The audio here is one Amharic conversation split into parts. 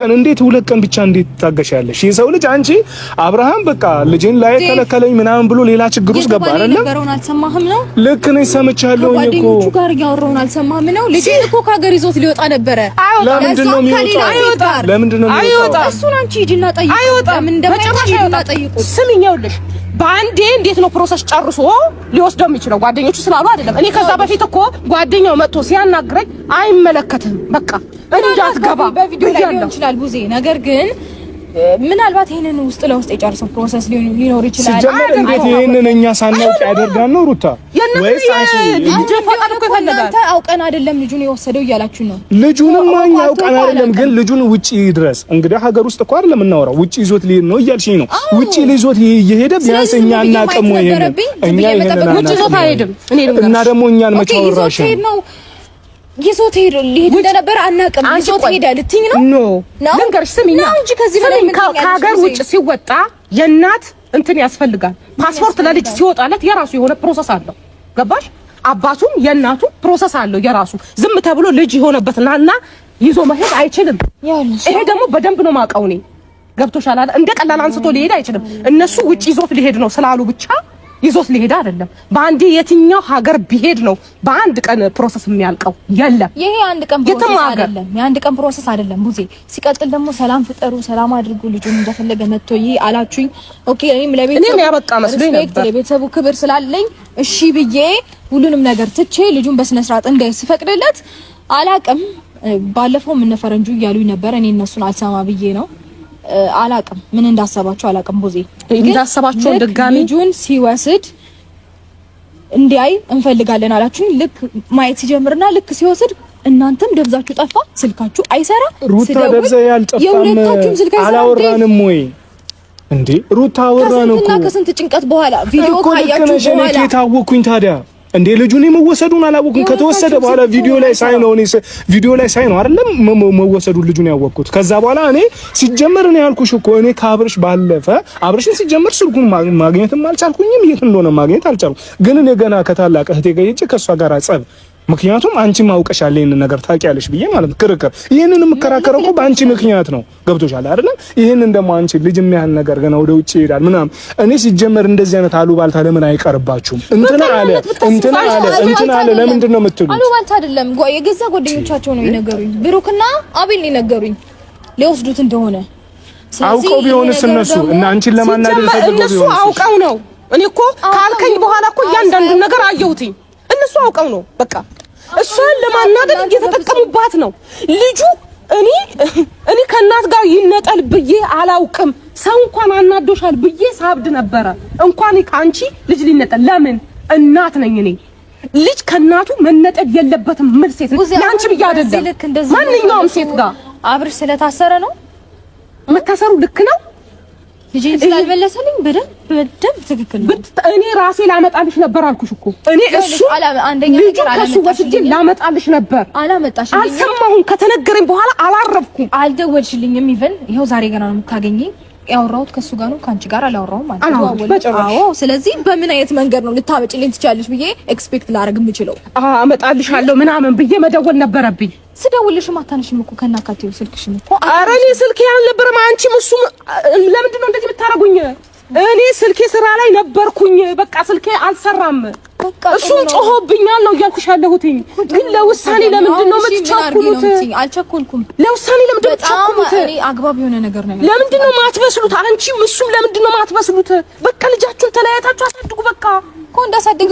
እንዴት ሁለት ቀን ብቻ እንዴት ታገሻለሽ? የሰው ልጅ አንቺ አብርሃም በቃ ልጅን ላይ ከለከለኝ ምናምን ብሎ ሌላ ችግር ውስጥ ገባ አይደል? ነገሩን አልሰማህም ነው? ልክ ነኝ ሰምቻለሁ እኮ ጓደኞቹ ጋር ያወራውን አልሰማህም ነው? ልጅን እኮ ከሀገር ይዞት ሊወጣ ነበረ። ለምንድን ነው የሚወጣው? ለምንድን ነው የሚወጣው? እሱን አንቺ ሂጂና ጠይቁ። ለምን እንደማይወጣ ጠይቁ። ስሚኝውልሽ ባንዴ እንዴት ነው ፕሮሰስ ጨርሶ ሊወስደው የሚችለው? ጓደኞቹ ስላሉ አይደለም። እኔ ከዛ በፊት እኮ ጓደኛው መጥቶ ሲያናግረኝ አይመለከትም በቃ እንዳትገባ በቪዲዮ ላይ ሊሆን ይችላል ቡዜ። ነገር ግን ምናልባት ይሄንን ውስጥ ለውስጥ የጨርሰው ፕሮሰስ ሊኖር ይችላል። ሲጀመር እንዴት ይሄንን እኛ ሳናውቅ ያደርጋል ነው ሩታ? ወይስ አንቺ ልጅ ፈቃድ እኮ ይፈልጋል። አውቀን አይደለም ልጁን የወሰደው እያላችሁ ነው? ልጁንም ማን አውቀን አይደለም፣ ግን ልጁን ውጪ ድረስ እንግዲህ ሀገር ውስጥ እኮ አይደለም እናወራው፣ ውጪ ይዞት ሊሄድ ነው እያልሽኝ ነው? ውጪ ይዞት እየሄደ ቢያንስ እኛ እናቀሙ ይሄንን እኛ ይሄንን ውጪ ይዞት አይሄድም። እና ደግሞ እኛን መቼ አወራሽ ነው? ይዞት ሄዶ ሊሄድ እንደነበር አናውቅም። ይዞት ሄደ ልትኝ ነው? ኖ ልንገርሽ፣ ስሚኝ እንጂ ከዚህ በላይ ከሀገር ውጭ ሲወጣ የእናት እንትን ያስፈልጋል። ፓስፖርት ለልጅ ሲወጣለት የራሱ የሆነ ፕሮሰስ አለው። ገባሽ? አባቱም የእናቱ ፕሮሰስ አለው የራሱ። ዝም ተብሎ ልጅ የሆነበትና ይዞ መሄድ አይችልም። ይሄ ደግሞ በደንብ ነው የማውቀው እኔ። ገብቶሻል አይደል? እንደ ቀላል አንስቶ ሊሄድ አይችልም። እነሱ ውጭ ይዞት ሊሄድ ነው ስላሉ ብቻ ይዞት ሊሄድ አይደለም። በአንዴ የትኛው ሀገር ቢሄድ ነው በአንድ ቀን ፕሮሰስ የሚያልቀው? የለም ይሄ አንድ ቀን ፕሮሰስ አይደለም፣ የአንድ ቀን ፕሮሰስ አይደለም ቡዜ። ሲቀጥል ደግሞ ሰላም ፍጠሩ፣ ሰላም አድርጉ። ልጁን እንደፈለገ መጥቶ ይሄ አላችሁኝ። ኦኬ እኔም ለቤተሰቡ ያበቃ መስሎኝ ነበር። ለቤተሰቡ ክብር ስላለኝ እሺ ብዬ ሁሉንም ነገር ትቼ ልጁን በስነ ስርዓት እንዳይስፈቅድለት አላቅም። ባለፈው ምን ፈረንጁ እያሉኝ ነበር። እኔ እነሱን አልሰማ ብዬ ነው። አላቅም ምን እንዳሰባችሁ አላቅም ቡዜ። እንዳሰባችሁ ድጋሚ ልጁን ሲወስድ እንዲያይ እንፈልጋለን አላችሁኝ። ልክ ማየት ሲጀምርና ልክ ሲወስድ እናንተም ደብዛችሁ ጠፋ፣ ስልካችሁ አይሰራ። ሩታ ደብዛ ያልጠፋም አላወራንም ወይ እንዴ? ሩታ አወራን እኮ ከስንት ጭንቀት በኋላ ቪዲዮ ካያችሁ በኋላ ከታወኩኝ ታዲያ እንዴ ልጁን መወሰዱን አላወኩም። ከተወሰደ በኋላ ቪዲዮ ላይ ሳይ ነው አይደለም መወሰዱን ልጁን ያወቅኩት። ከዛ በኋላ እኔ ሲጀመር እኔ ያልኩሽ እኮ እኔ ከአብርሽ ባለፈ አብርሽን ሲጀመር ስልኩን ማግኘትም አልቻልኩኝም፣ የት እንደሆነ ማግኘት አልቻልኩም። ግን እኔ ገና ከታላቅ እህቴ ጋር ሄጄ ከሷ ጋር ጸብ፣ ምክንያቱም አንቺ ማውቀሻል ይሄንን ነገር ታውቂያለሽ ብዬ ማለት ክርክር። ይሄንን የምከራከረው እኮ በአንቺ ምክንያት ነው። ገብቶሻል አይደለም? ይሄንን ደግሞ አንቺ ልጅ የሚያህል ነገር ገና ወደ ውጭ ይሄዳል ምናምን። እኔ ሲጀመር እንደዚህ አይነት አሉባልታ ለምን አይቀርባችሁም? እንትና አለ ለምንድን ነው የምትሉት? አሉባልታ አይደለም፣ የገዛ ጓደኞቻቸው ነው የነገሩኝ። ብሩክና አቤል የነገሩኝ ሊወስዱት እንደሆነ። አውቀው ቢሆንስ እነሱ እና አንቺን ለማናደድ ፈልገው ቢሆንስ? እነሱ አውቀው ነው። እኔ እኮ ካልከኝ በኋላ እኮ እያንዳንዱን ነገር አየሁትኝ። እነሱ አውቀው ነው በቃ እሷን ለማናደድ እየተጠቀሙባት ነው። ልጁ እኔ ከእናት ጋር ይነጠል ብዬ አላውቅም። ሰው እንኳን አናዶሻል ብዬ ሳብድ ነበረ። እንኳን አንቺ ልጅ ሊነጠል ለምን? እናት ነኝ እኔ። ልጅ ከእናቱ መነጠል የለበትም። ምን ሴት ለአንቺ ብዬ አይደለም፣ ማንኛውም ሴት ጋር አብርሽ ስለታሰረ ነው መታሰሩ ልክ ነው። ልጅ ስላልመለሰልኝ በደንብ ትክክል ነው። እኔ ራሴ ላመጣልሽ ነበር አልኩሽ እኮ እኔ እሱ አንደኛ ነገር ከሱ ወስጄ ላመጣልሽ ነበር። አላመጣሽልኝ። አልሰማሁም። ከተነገረኝ በኋላ አላረብኩም። አልደወልሽልኝም። ኢቭን ይሄው ዛሬ ገና ነው የምታገኘኝ። ያወራሁት ከሱ ጋር ነው፣ ካንቺ ጋር አላወራሁም ማለት ነው። አዎ ስለዚህ በምን አይነት መንገድ ነው ልታመጪልኝ ትቻለሽ ብዬ ኤክስፔክት ላደርግ የምችለው? አመጣልሻለሁ ምናምን ብዬ መደወል ነበረብኝ። ስደውልሽም አታነሽም እኮ ከናካቴው ስልክሽም እኮ። ኧረ እኔ ስልኬ አልነበረም። አንቺም እሱም ለምንድን ነው እንደዚህ የምታረጉኝ? እኔ ስልኬ ስራ ላይ ነበርኩኝ። በቃ ስልኬ አልሰራም። እሱም ጮሆብኛል ነው እያልኩሽ ያለሁት። ግን ለውሳኔ ለምንድን ነው የምትቸኩሉት? አልቸኮልኩም። ለውሳኔ ለምንድን ነው የምትቸኩሉት? አግባብ የሆነ ነገር ነው። ለምንድን ነው ማትበስሉት? አንቺም እሱም ለምንድን ነው ማትበስሉት? በቃ ልጃችሁን ተለያይታችሁ አሳድጉ። በቃ እኮ እንዳሳድጉ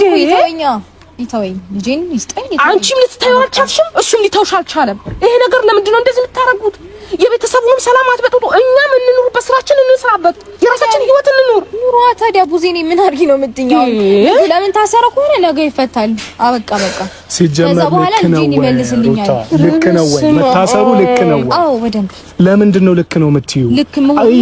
ይተወኝ ልጄን ይስጠኝ። አንቺም ልትታዩ አልቻልሽም፣ እሱም ሊታውሽ አልቻለም። ይሄ ነገር ለምንድን ነው እንደዚህ የምታረጉት? የቤተሰቡንም ሰላም አትበጥጡ። እኛም እንኑርበት፣ ስራችን እንስራበት፣ የራሳችን ህይወት እንኑር። ኑሯ ታዲያ ቡዜኔ ምን አድርጊ ነው የምትኛው? ለምን ታሰረ ከሆነ ነገ ይፈታል። አበቃ በቃ። ሲጀመር ልክ ነው ይመልስልኛል። ልክ ነው ወይ መታሰሩ? ልክ ነው ወይ? አዎ በደንብ። ለምንድን ነው ልክ ነው የምትይው?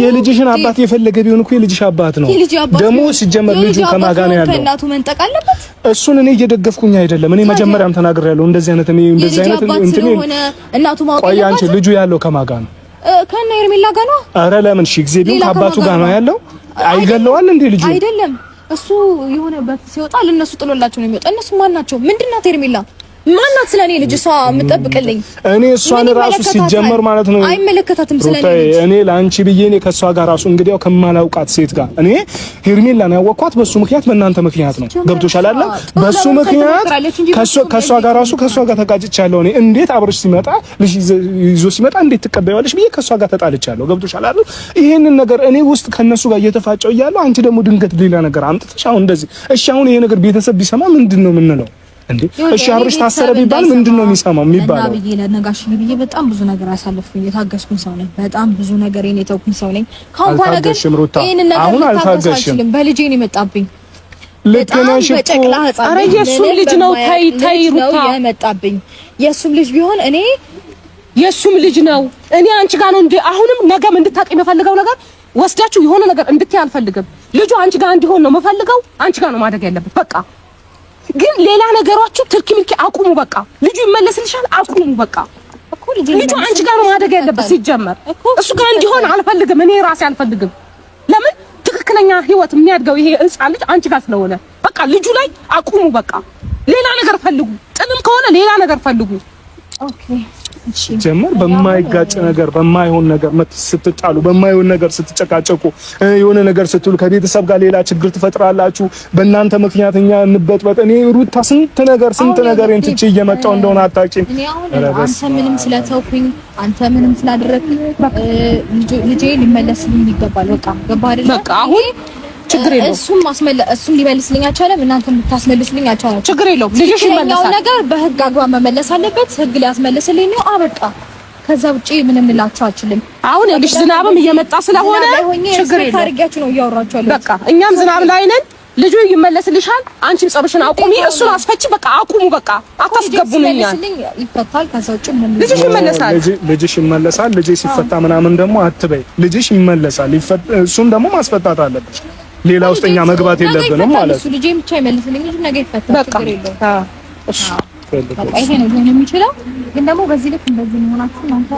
የልጅሽን አባት የፈለገ ቢሆን እኮ የልጅሽ አባት ነው። ደግሞ ሲጀመር ልጁ ከማን ጋር ነው ያለው? እናቱ መንጠቅ አለበት። እሱን እኔ እየደገፍኩኝ አይደለም። እኔ መጀመሪያም ተናግሬያለሁ። እንደዚህ አይነት እንትን እናቱ ማውቀ ቆይ አንቺ ልጁ ያለው ከማን ጋር ነው? ከነ ሄርሜላ ጋር ነው። ኧረ ለምን ሺ ጊዜ ቢሆን ከአባቱ ጋር ነው ያለው። አይገለዋል እንዴ ልጁ? አይደለም እሱ የሆነ በት ሲወጣ ለነሱ ጥሎላቸው ነው የሚወጣ። እነሱ ማን ናቸው? ምንድናት ሄርሜላ? ማናት ስለኔ ልጅ እሷ የምጠብቅልኝ? እኔ እሷን ራሱ ሲጀመር ማለት ነው አይመለከታትም ስለኔ ልጅ። እኔ ላንቺ ብዬ እኔ ከሷ ጋር ራሱ እንግዲያው ከማላውቃት ሴት ጋር እኔ ሄርሜላን ያወቅኳት በሱ ምክንያት በእናንተ ምክንያት ነው። ገብቶሻል አይደል? በሱ ምክንያት ከሷ ጋር ራሱ ከሷ ጋር ተጋጭቻለሁ። እኔ እንዴት አብርሽ ሲመጣ ልጅ ይዞ ሲመጣ እንዴት ትቀበያለሽ ብዬ ከሷ ጋር ተጣልቻለሁ። ገብቶሻል አይደል? ይሄንን ነገር እኔ ውስጥ ከነሱ ጋር እየተፋጨው እያለሁ አንቺ ደግሞ ድንገት ሌላ ነገር አምጥተሽ አሁን እንደዚህ እሺ፣ አሁን ይሄ ነገር ቤተሰብ ቢሰማ ምንድነው የምንለው? እንዴ እሺ አብርሽ ታሰረ ቢባል ምንድነው የሚሰማው የሚባለው? እና ብዬ ለነጋሽ ብዬ በጣም ብዙ ነገር አሳለፍኩኝ። የታገስኩኝ ሰው ነኝ። በጣም ብዙ ነገር እኔ የተውኩኝ ሰው ነኝ። ካሁን በኋላ ግን ይሄንን ነገር አልታገስሽም። በልጄ ነው የመጣብኝ። ልክ ነሽ እኮ። ኧረ የእሱም ልጅ ነው። ታይ ሩታ የመጣብኝ የእሱም ልጅ ቢሆን እኔ የእሱም ልጅ ነው። እኔ አንቺ ጋር ነው እንዴ አሁንም ነገም እንድታቂ የምፈልገው ነገር ወስዳችሁ የሆነ ነገር እንድትይ አልፈልግም። ልጁ አንቺ ጋር እንዲሆን ነው የምፈልገው። አንቺ ጋር ነው ማደግ ያለበት በቃ። ግን ሌላ ነገራችሁ ትርኪ ምልኪ አቁሙ በቃ። ልጁ ይመለስልሻል አቁሙ በቃ። ልጁ አንቺ ጋር ነው ማደግ ያለበት ሲጀመር። እሱ ጋር እንዲሆን አልፈልግም እኔ ራሴ አልፈልግም። ለምን ትክክለኛ ህይወት የሚያድገው ይሄ ህፃን ልጅ አንቺ ጋር ስለሆነ በቃ ልጁ ላይ አቁሙ በቃ። ሌላ ነገር ፈልጉ። ጥልም ከሆነ ሌላ ነገር ፈልጉ። ኦኬ ጀመር በማይጋጭ ነገር በማይሆን ነገር ስትጣሉ በማይሆን ነገር ስትጨቃጨቁ የሆነ ነገር ስትሉ ከቤተሰብ ጋር ሌላ ችግር ትፈጥራላችሁ። በእናንተ ምክንያት እኛ እንበጥበጥ። እኔ ሩታ ስንት ነገር እንትቼ እየመጣው እንደሆነ አታውቂም። አንተ ምንም ስለተውኩኝ አንተ ምንም ስላደረግኝ ልጄ ሊመለስልኝ ይገባል። በቃ ገባ አይደል? በቃ አሁን ችግር የለውም። እሱም ሊመልስልኝ አልቻለም። እናንተም ልታስመልስልኝ አልቻለም። ችግር የለውም። ልጅሽ ይመለሳል። ነገር በህግ አግባብ መመለስ አለበት። ህግ ሊያስመልስልኝ ነው። አበቃ። ከዛ ውጪ ምንም ልላችሁ አልችልም። አሁን ልጅ ዝናብም እየመጣ ስለሆነ ችግር የለውም። ታርጋችሁ ነው እያወራችሁ ያለው። በቃ እኛም ዝናብ ላይ ነን። ልጁ ይመለስልሻል። አንቺም ጸብሽን አቁሚ። እሱን አስፈቺ። በቃ አቁሙ። በቃ አታስገቡኝ። ይፈታል። ከዛ ውጪ ምንም ልጅሽ ይመለሳል። ልጅሽ ይመለሳል። ልጅ ሲፈታ ምናምን ደግሞ አትበይ። ልጅሽ ይመለሳል። እሱም ደግሞ ማስፈታት አለብሽ። ሌላ ውስጠኛ መግባት የለብንም ማለት ነው። ልጄ ብቻ ይመልስልኝ። ልጅ ነገ ይፈታል። ችግር የለውም። እሺ በቃ ይሄ ነው ሊሆን የሚችለው። ግን ደግሞ በዚህ ልክ እንደዚህ መሆናችሁ እናንተ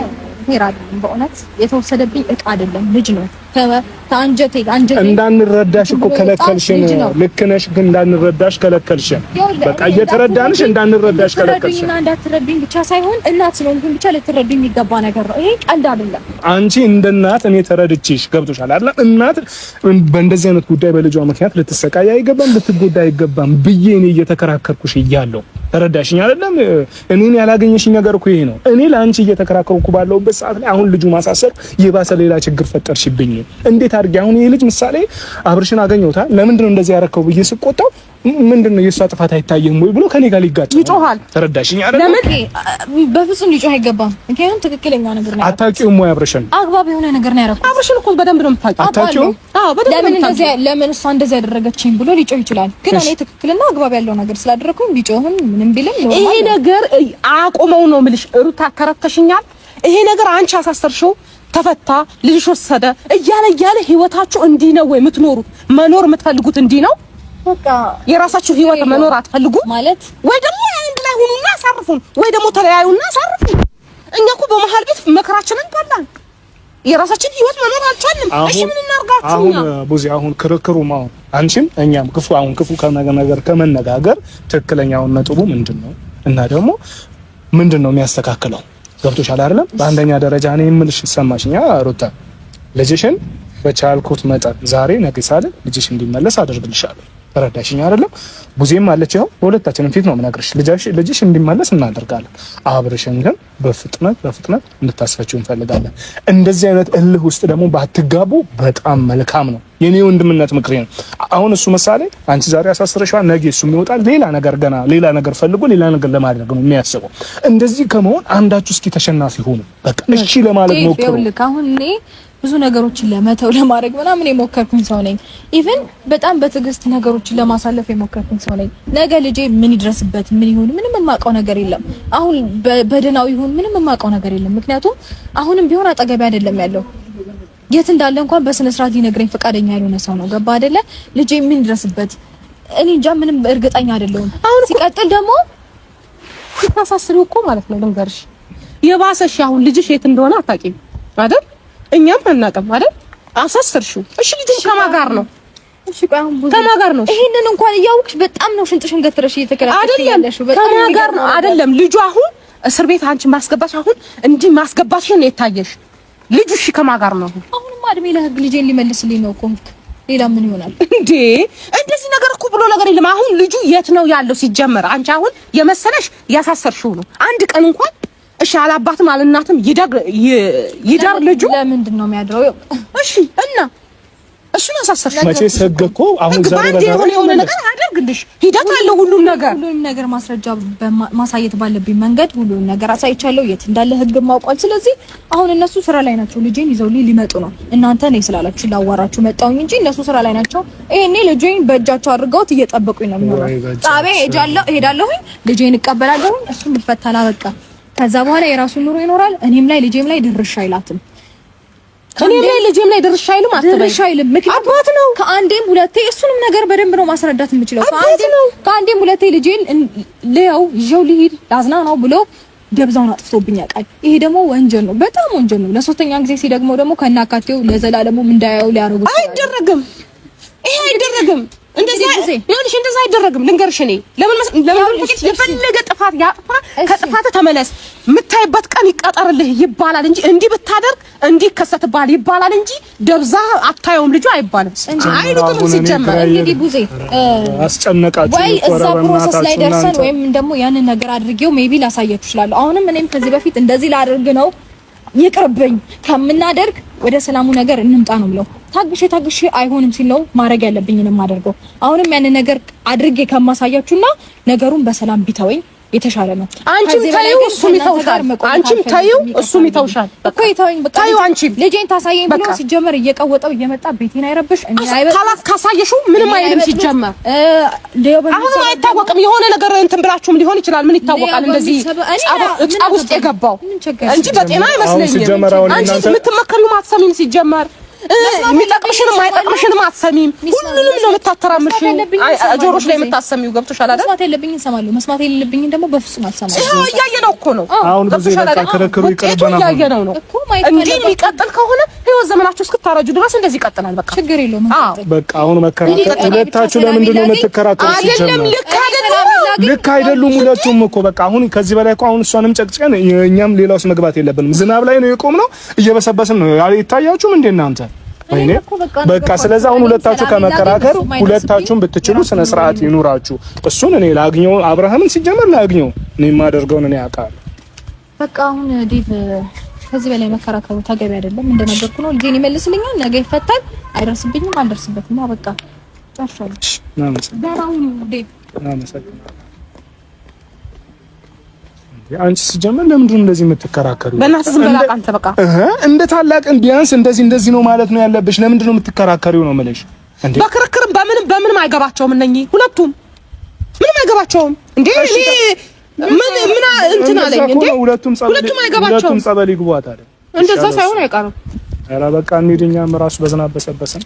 ፌር አይደለም። በእውነት የተወሰደብኝ እቃ አይደለም ልጅ ነው። ከአንጀቴ እንዳንረዳሽ እኮ ከለከልሽን። ልክ ነሽ፣ ግን እንዳንረዳሽ ከለከልሽን። በቃ እየተረዳንሽ እንዳንረዳሽ ከለከልሽን። እንዳትረዱኝ ብቻ ሳይሆን እናት ስለሆንኩኝ ብቻ ልትረዱኝ የሚገባ ነገር ነው። ይሄ ቀልድ አይደለም። አንቺ እንደ እናት እኔ ተረድቼሽ ገብቶሻል አይደል? እናት በእንደዚህ አይነት ጉዳይ በልጇ ምክንያት ልትሰቃይ አይገባም፣ ልትጎዳ አይገባም ብዬ እኔ እየተከራከርኩሽ እያለሁ ተረዳሽኝ አይደለም? እኔን ያላገኘሽኝ ነገር እኮ ይሄ ነው። እኔ ለአንቺ እየተከራከርኩ ባለሁበት ሰዓት ላይ አሁን ልጁ ማሳሰብ የባሰ ሌላ ችግር ፈጠርሽብኝ። እንዴት አድርጌ አሁን ይሄ ልጅ ምሳሌ አብርሽን አገኘውታ ለምንድን ነው እንደዚህ ያረከው ብዬ ስቆጣው ምንድነው የሷ ጥፋት አይታየም ወይ ብሎ ከኔ ጋር ሊጋጭ ይጮሃል። ተረዳሽኝ አይደል? ለምን በፍጹም ሊጮህ አይገባም። ምክንያቱም ትክክለኛ ነገር ነው። አታውቂውም ወይ አብርሽን? አግባብ የሆነ ነገር ነው ያረኩት። አብርሽን እኮ በደንብ ነው የምታውቂው። አታውቂውም? አዎ በደንብ ነው። ለምን እሷ እንደዚህ ያደረገችኝ ብሎ ሊጮህ ይችላል። ግን እኔ ትክክልና አግባብ ያለው ነገር ስላደረኩኝ ቢጮህም ምንም ቢልም ነው። ይሄ ነገር አቆመው ነው የምልሽ። ሩታ ከረተሽኛል። ይሄ ነገር አንቺ አሳሰርሽው ተፈታ፣ ልጅሽ ወሰደ እያለ ህይወታችሁ እንዲህ ነው ወይ የምትኖሩት? መኖር የምትፈልጉት እንዲህ ነው? በቃ የራሳችሁ ህይወት መኖር አትፈልጉ ማለት ወይ ደግሞ አንድ ላይ ሁኑና አሳርፉን፣ ወይ ደግሞ ተለያዩና አሳርፉን። እኛ እኮ በመሀል ቤት መከራችንን በላን፣ የራሳችን ህይወት መኖር አልቻልንም። እሺ ምን እናርጋችሁ? አሁን ቡዚ አሁን ክርክሩም አሁን አንቺም እኛም ክፉ ከነገር ከመነጋገር ትክክለኛውን ነጥቡ ምንድነው እና ደግሞ ምንድነው የሚያስተካክለው? ገብቶሻል አይደለም? በአንደኛ ደረጃ እኔ የምልሽ ሰማሽኛ ሩታ፣ ልጅሽን በቻልኩት መጠን ዛሬ ነገ ሳለ ልጅሽ እንዲመለስ አደርግልሻለሁ። ተረዳሽኝ አይደለም? ቡዜም አለች። ይኸው በሁለታችንም ፊት ነው የምነግርሽ። ልጅሽ እንዲመለስ እናደርጋለን። አብርሽን ግን በፍጥነት እንድታስፈችው እንፈልጋለን። እንደዚህ አይነት እልህ ውስጥ ደግሞ ባትጋቡ በጣም መልካም ነው። የኔ ወንድምነት ምክሬ ነው። አሁን እሱ ምሳሌ አንቺ ዛሬ አሳስረሻል፣ ነገ እሱ ይወጣል። ሌላ ነገር ፈልጎ ሌላ ነገር ለማድረግ ነው የሚያስበው። እንደዚህ ከመሆን አንዳችሁ እስኪ ተሸናፊ ሆኑ። በቃ እሺ ለማለት ሞክሩ። አሁን እኔ ብዙ ነገሮችን ለመተው ለማድረግ ምናምን የሞከርኩኝ ሰው ነኝ። ኢቭን በጣም በትዕግስት ነገሮችን ለማሳለፍ የሞከርኩኝ ሰው ነኝ። ነገ ልጄ ምን ይድረስበት ምን ይሁን ምንም የማውቀው ነገር የለም። አሁን በደናው ይሁን ምንም የማውቀው ነገር የለም። ምክንያቱም አሁንም ቢሆን አጠገቤ አይደለም ያለው። የት እንዳለ እንኳን በስነ ስርዓት ሊነግረኝ ፈቃደኛ ያልሆነ ሰው ነው። ገባ አይደለ? ልጄ ምን ይድረስበት እኔ እንጃ ምንም እርግጠኛ አይደለሁም። ሲቀጥል ደግሞ ሲታሳስሪው እኮ ማለት ነው ልንገርሽ የባሰሽ አሁን ልጅሽ የት እንደሆነ አታውቂም አይደል? እኛም አናውቅም አይደል? አሳሰርሽው። እሺ ልጅሽ ከማን ጋር ነው? እሺ ቆይ አሁን ከማጋር ነው ይሄንን እንኳን እያወቅሽ በጣም ነው ሽንጥሽን ገትረሽ እየተከራከርሽ ያለሽው በጣም ከማጋር ነው አይደለም ልጁ አሁን እስር ቤት አንቺ ማስገባሽ አሁን እንዲህ ማስገባሽን የታየሽ ልጁ እሺ ከማጋር ነው አሁንማ እድሜ ለህግ ልጄን ሊመልስልኝ ነው እኮ ሌላ ምን ይሆናል እንዴ እንደዚህ ነገር እኮ ብሎ ነገር የለም አሁን ልጁ የት ነው ያለው ሲጀመር አንቺ አሁን የመሰለሽ ያሳሰርሽው ነው አንድ ቀን እንኳን እሺ አላባትም አልናትም ይዳር ልጁ ለምንድን ነው የሚያድረው እሺ እና እሱን አሳሰርሽ መቼ ሰገኮ አሁን ዛሬ የሆነ ነገር አደርግልሽ ሂደት አለ ሁሉም ነገር ማስረጃ ማሳየት ባለብኝ መንገድ ሁሉም ነገር አሳይቻለሁ የት እንዳለ ህግ ማውቋል ስለዚህ አሁን እነሱ ስራ ላይ ናቸው ልጄን ይዘው ሊመጡ ነው እናንተ ነኝ ስላላችሁ ላዋራችሁ መጣሁኝ እንጂ እነሱ ስራ ላይ ናቸው ይሄኔ ልጄን በእጃቸው አድርገውት እየጠበቁኝ ነው የሚሆነው ጣቤ ሄዳለሁ ልጄን እቀበላለሁ እሱም ይፈታል በቃ ከዛ በኋላ የራሱ ኑሮ ይኖራል እኔም ላይ ልጄም ላይ ድርሽ አይላትም እኔም ላይ ልጄም ላይ ድርሽ አይልም አትበይ ምክንያቱም አባት ነው ከአንዴም ሁለቴ እሱንም ነገር በደንብ ነው ማስረዳት የምችለው ከአንዴም ሁለቴ ልጄን ለያው ይዤው ልሂድ ላዝናናው ብሎ ደብዛውን አጥፍቶብኝ ያውቃል ይሄ ደግሞ ወንጀል ነው በጣም ወንጀል ነው ለሶስተኛ ጊዜ ሲደግመው ደግሞ ከናካቴው ለዘላለሙም እንዳያው ሊያረጉት አይደረግም ይሄ አይደረግም እንደዚህ ይኸውልሽ እንደዛ አይደረግም ልንገርሽ እኔ ለምን የፈለገ ጥፋት ያጥፋ ከጥፋት ተመለስ የምታይበት ቀን ይቀጠርልህ ይባላል እንጂ እንዲህ ብታደርግ እንዲህ ከሰትባል ይባላል እንጂ ደብዛ አታየውም ልጁ አይባልም አይሉትም ሲጀመር እንግዲህ ቡዜ አስጨነቃችሁ ወይ እዛ ፕሮሰስ ላይ ደርሰን ወይም ደግሞ ያንን ነገር አድርጌው ሜቢ ላሳያችሁ ይችላል አሁንም እኔም ከዚህ በፊት እንደዚህ ላደርግ ነው ይቅርብኝ ከምናደርግ ወደ ሰላሙ ነገር እንምጣ ነው ብለው ታግሼ አይሆንም ሲል ነው ማድረግ ያለብኝንም ማደርገው አሁንም ያን ነገር አድርጌ ከማሳያችሁና ነገሩን በሰላም ቢተወኝ የተሻለ ነው አንቺም ታዩ እሱም ይተውሻል አንቺም ታዩ እሱም ይተውሻል እኮ ይተውኝ በቃ ታዩ አንቺም ልጄን ታሳየኝ ብሎ ሲጀመር እየቀወጠው እየመጣ ቤቴን አይረብሽ እኔ ካላት ካሳየሽው ምንም አይልም ሲጀመር አሁን አይታወቅም የሆነ ነገር እንትን ብላችሁም ሊሆን ይችላል ምን ይታወቃል እንደዚህ ጻፍ ውስጥ የገባው እንጂ በጤና አይመስለኝም አንቺ የምትመከሪው ማትሰሚም ሲጀመር የሚጠቅምሽንም አይጠቅምሽንም አትሰሚም ሁሉንም ነው የምታተራምሽ ጆሮሽ ላይ የምታሰሚው ገብቶሻል አይደል መስማት የለብኝን እሰማለሁ መስማት የሌለብኝን ደግሞ በፍጹም አልሰማም ይሄው እያየነው እኮ ነው አሁን ብዙ ከረከሩ ይቀርበናል እያየነው ነው እንዲህ የሚቀጥል ከሆነ ህይወት ዘመናችሁ እስክታረጁ ድረስ እንደዚህ ይቀጥላል በቃ ችግር የለውም በቃ አሁን መከራከር ሁለታችሁ ለምንድን ነው የምትከራከሩት አይደለም ልክ አይደሉም ሁለቱም እኮ በቃ አሁን ከዚህ በላይ እኮ አሁን እሷንም ጨቅጭቀን እኛም ሌላውስ መግባት የለብንም ዝናብ ላይ ነው የቆምነው እየበሰበስን ነው ይታያችሁም እንደ እናንተ አይኔ በቃ ስለዚህ አሁን ሁለታችሁ ከመከራከር ሁለታችሁም ብትችሉ ስነ ስርዓት ይኑራችሁ እሱን እኔ ላግኘው አብርሃምን ሲጀመር ላግኘው እኔ የማደርገውን እኔ አውቃለሁ በቃ አሁን ዴቭ ከዚህ በላይ መከራከሩ ተገቢ አይደለም እንደነገርኩ ነው ልጄን ይመልስልኛል ነገ ይፈታል አይደርስብኝም አልደርስበትም በቃ ጨርሻለሁ ዳራው ዴቭ አንቺ ሲጀመር ለምንድን ነው እንደዚህ የምትከራከሩ? በእናትህ ዝም ብላ አንተ በቃ እንደ ታላቅ ቢያንስ እንደዚህ ነው ማለት ነው ያለብሽ። ለምንድን ነው የምትከራከሪው ነው የምልሽ። እንዴ በክርክርም በምንም አይገባቸውም እነኚህ ሁለቱም ምንም አይገባቸውም። እንዴ እኔ ምን እንትን አለኝ እንዴ ሁለቱም አይገባቸውም። ጸበል ይግቧት አይደል? እንደዛ ሳይሆን አይቀርም። ኧረ በቃ እንሂድ እኛም ራሱ በዝናብ በሰበሰን